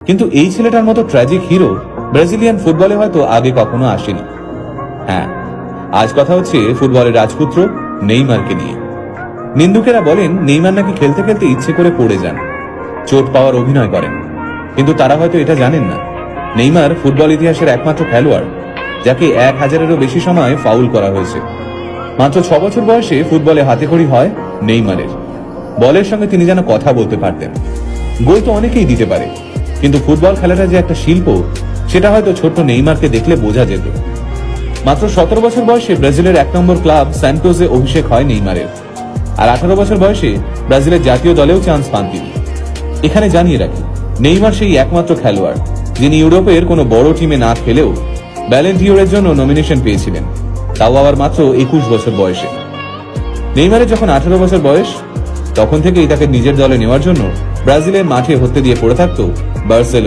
কিন্তু এই ছেলেটার মতো ট্র্যাজিক হিরো ব্রাজিলিয়ান ফুটবলে হয়তো আগে কখনো আসেনি। হ্যাঁ, আজ কথা হচ্ছে ফুটবলের রাজপুত্র নেইমারকে নিয়ে। নিন্দুকেরা বলেন নেইমার নাকি খেলতে খেলতে ইচ্ছে করে পড়ে যান, চোট পাওয়ার অভিনয় করেন। কিন্তু তারা হয়তো এটা জানেন না, নেইমার ফুটবল ইতিহাসের একমাত্র খেলোয়াড় যাকে 1000-এরও বেশি সময় ফাউল করা হয়েছে। মাত্র 6 বছর বয়সে ফুটবলে হাতেখড়ি হয় নেইমারের। বলের সঙ্গে তিনি যেন কথা বলতে পারতেন। গোল তো অনেকেই দিতে পারে, কিন্তু ফুটবল খেলাটা যে একটা শিল্প, সেটা হয়তো ছোট্ট নেইমারকে দেখলে বোঝা যেত। মাত্র 17 বছর বয়সে ব্রাজিলের 1 নম্বর ক্লাব স্যান্টোসে অভিষেক হয় নেইমারের। আর 18 বছর বয়সে ব্রাজিলের জাতীয় দলেও চান্স পান তিনি। এখানে জানিয়ে রাখি, নেইমার সেই একমাত্র খেলোয়াড় যিনি ইউরোপের কোনো বড় টিমে না খেলেও ব্যালেন ডিওরের জন্য নমিনেশন পেয়েছিলেন, তাও আবার মাত্র 21 বছর বয়সে। নেইমারের যখন 18 বছর বয়স, তখন থেকেই তাকে নিজের দলে নেওয়ার জন্য ব্রাজিলের মাঠে হতে দিয়ে পড়ে থাকতো বার্সেলোনা।